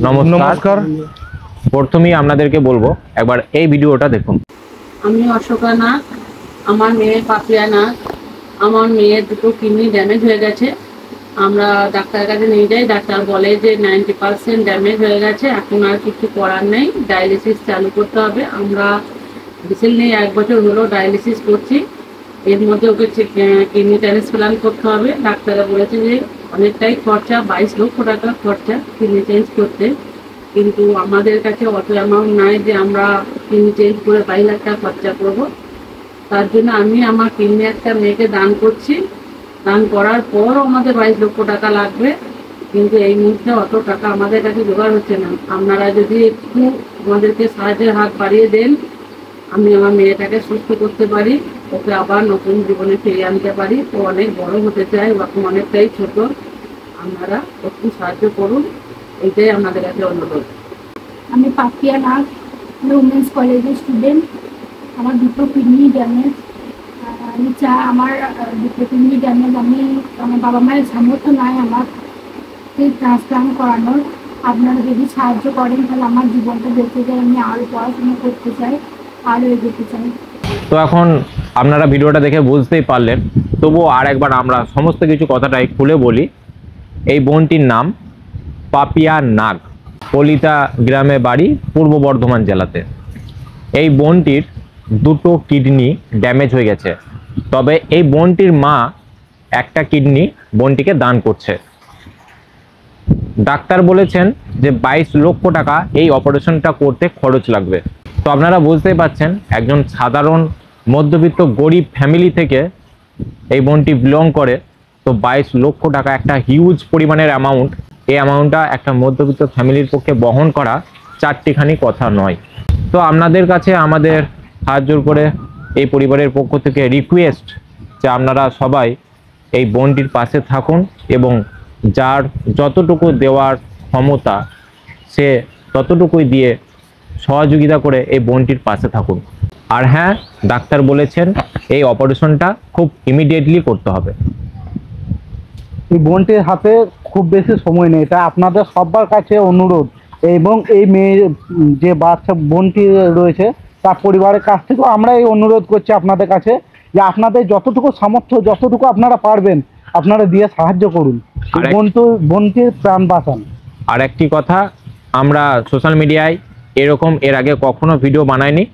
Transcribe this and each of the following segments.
নমস্কার। প্রথমেই আপনাদেরকে বলবো একবার এই ভিডিওটা দেখুন। আমি অশোকা নাগ, আমার মেয়ে পাপিয়া নাগ। আমার মেয়ের দুটো কিডনি ড্যামেজ হয়ে গেছে। আমরা ডাক্তারের কাছে নিয়ে যাই, ডাক্তার বলে যে 90% ড্যামেজ হয়ে গেছে, এখন আর কিছু করার নেই, ডায়ালিসিস চালু করতে হবে। আমরা রিসেন্টলি 1 বছর হলো ডায়ালিসিস করছি। এর মধ্যে ওকে কিডনি ট্রান্সপ্লান্ট করতে হবে। ডাক্তাররা বলেছে যে অনেকটাই খরচা, 22 লক্ষ টাকা খরচা কিডনি চেঞ্জ করতে। কিন্তু আমাদের কাছে অত অ্যামাউন্ট নাই যে আমরা কিডনি চেঞ্জ করে 22 লাখ টাকা খরচা করবো। তার জন্য আমি আমার কিডনি একটা মেয়েকে দান করছি। দান করার পরও আমাদের 22 লক্ষ টাকা লাগবে, কিন্তু এই মুহূর্তে অত টাকা আমাদের কাছে জোগাড় হচ্ছে না। আপনারা যদি একটু আমাদেরকে সাহায্যের হাত বাড়িয়ে দেন, আমি আমার মেয়েটাকে সুস্থ করতে পারি, ওকে আবার নতুন জীবনে ফিরিয়ে আনতে পারি। ও অনেক বড় হতে চায়, ও এখন অনেকটাই ছোট। আপনারা একটু সাহায্য করুন, এইটাই আপনাদের কাছে অনুরোধ। আমি পাপিয়া নাগ, উমেন্স কলেজের স্টুডেন্ট। আমার দুটো কিডনি ড্যামেজ। আমি আমার দুটো কিডনি ড্যামেজ, আমার বাবা মায়ের সামর্থ্য নাই আমার ট্রান্সপ্লান্ট করানোর। আপনারা যদি সাহায্য করেন তাহলে আমার জীবনটা বেঁচে যায়, আমি আরও পড়াশোনা করতে চাই, আরও এগোতে চাই। তো এখন আপনারা ভিডিওটা দেখে বুঝতেই পারলেন, তবুও আর একবার আমরা সমস্ত কিছু কথাটাই খুলে বলি। এই বোনটির নাম পাপিয়া নাগ, কলিতা গ্রামে বাড়ি, পূর্ব বর্ধমান জেলাতে। এই বোনটির দুটো কিডনি ড্যামেজ হয়ে গেছে, তবে এই বোনটির মা একটা কিডনি বোনটিকে দান করছে। ডাক্তার বলেছেন যে 22 লক্ষ টাকা এই অপারেশনটা করতে খরচ লাগবে। তো আপনারা বুঝতেই পারছেন, একজন সাধারণ মধ্যবিত্ত গরিব ফ্যামিলি থেকে এই বোনটি বিলং করে। তো 22 লক্ষ টাকা একটা হিউজ পরিমাণের অ্যামাউন্ট। এই অ্যামাউন্টটা একটা মধ্যবিত্ত ফ্যামিলির পক্ষে বহন করা চারটিখানি কথা নয়। তো আপনাদের কাছে আমাদের হাত জোর করে এই পরিবারের পক্ষ থেকে রিকোয়েস্ট যে আপনারা সবাই এই বোনটির পাশে থাকুন এবং যার যতটুকু দেওয়ার ক্ষমতা সে ততটুকুই দিয়ে সহযোগিতা করে এই বোনটির পাশে থাকুন। আর হ্যাঁ, ডাক্তার বলেছেন এই অপারেশনটা খুব ইমিডিয়েটলি করতে হবে। এই বোনটির হাতে খুব বেশি সময় নেই, এটা আপনাদের সবার কাছে অনুরোধ। এবং এই মেয়ে যে বাচ্চা বোনটি রয়েছে তার পরিবারের কাছ থেকেও আমরা এই অনুরোধ করছি আপনাদের কাছে যে আপনাদের যতটুকু সামর্থ্য, যতটুকু আপনারা পারবেন আপনারা দিয়ে সাহায্য করুন, বোনটির প্রাণ বাঁচান। আর একটি কথা, আমরা সোশ্যাল মিডিয়ায় এরকম এর আগে কখনো ভিডিও বানাইনি।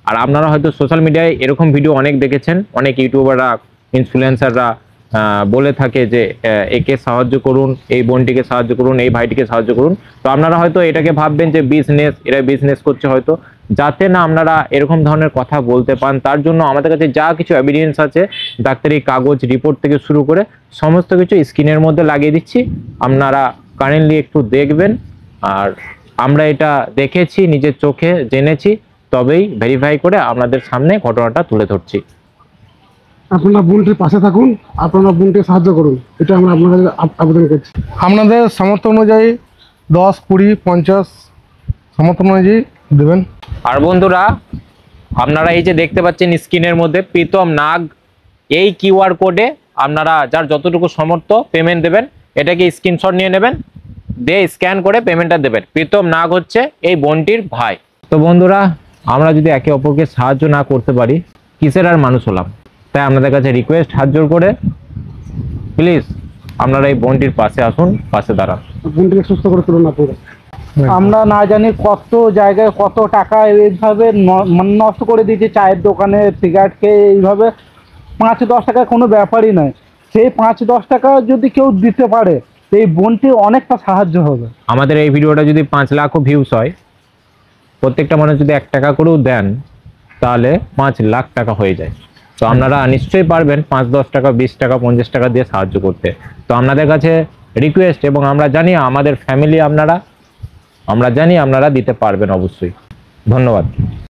আর আপনারা হয়তো সোশ্যাল মিডিয়ায় এরকম ভিডিও অনেক দেখেছেন, অনেক ইউটিউবাররা, ইনফ্লুয়েন্সাররা বলে থাকে যে একে সাহায্য করুন, এই বোনটিকে সাহায্য করুন, এই ভাইটিকে সাহায্য করুন। তো আপনারা হয়তো এটাকে ভাববেন যে বিজনেস, এরা বিজনেস করছে হয়তো। যাতে না আপনারা এরকম ধরনের কথা বলতে পান, তার জন্য আমাদের কাছে যা কিছু এভিডেন্স আছে, ডাক্তারি কাগজ, রিপোর্ট থেকে শুরু করে সমস্ত কিছু স্ক্রিনের মধ্যে লাগিয়ে দিচ্ছি। আপনারা কারেন্টলি একটু দেখবেন। আর আমরা এটা দেখেছি, নিজের চোখে জেনেছি, তবেই ভেরিফাই করে আপনাদের সামনে ঘটনাটা তুলে ধরছি। আপনারা বোনটির পাশে থাকুন, আপনারা বোনকে সাহায্য করুন, এটা আমরা আপনার কাছে আবেদন করছি। আপনাদের সামর্থ্য অনুযায়ী 10, 20, 50 সামর্থ্য অনুযায়ী দেবেন। আর বন্ধুরা, আপনারা এই যে দেখতে পাচ্ছেন স্ক্রিনের মধ্যে প্রীতম নাগ, এই কিউআর কোডে আপনারা যার যতটুকু সামর্থ্য পেমেন্ট দেবেন, এটাকে স্ক্রিনশট নিয়ে নেবেন, দিয়ে স্ক্যান করে পেমেন্টটা দেবেন। প্রীতম নাগ হচ্ছে এই বোনটির ভাই। তো বন্ধুরা, আমরা যদি একে অপরকে সাহায্য না করতে পারি, কিসের আর মানুষ হলাম? তাই আপনাদের কাছে রিকোয়েস্ট, হাত জোর করে প্লিজ আপনারা এই বোনটির পাশে আসুন, পাশে দাঁড়ান। বোনটিকে সুস্থ করে তুলুন আপনারা। আমরা না জানি কত জায়গায় কত টাকা এইভাবে নষ্ট করে দিয়েছে। চায়ের দোকানে সিগারেট খেয়ে এইভাবে 5-10 টাকা কোনো ব্যাপারই নয়। সেই 5-10 টাকা যদি কেউ দিতে পারে, এই বোনটি অনেকটা সাহায্য হবে। আমাদের এই ভিডিওটা যদি 5 লাখও ভিউস হয়, প্রত্যেকটা মানুষ যদি 1 টাকা করেও দেন, তাহলে 5 লাখ টাকা হয়ে যায়। তো আপনারা নিশ্চয়ই পারবেন 5-10 টাকা, 20 টাকা, 50 টাকা দিয়ে সাহায্য করতে। তো আপনাদের কাছে রিকোয়েস্ট, এবং আমরা জানি আমাদের ফ্যামিলি আপনারা, আমরা জানি আপনারা দিতে পারবেন অবশ্যই। ধন্যবাদ।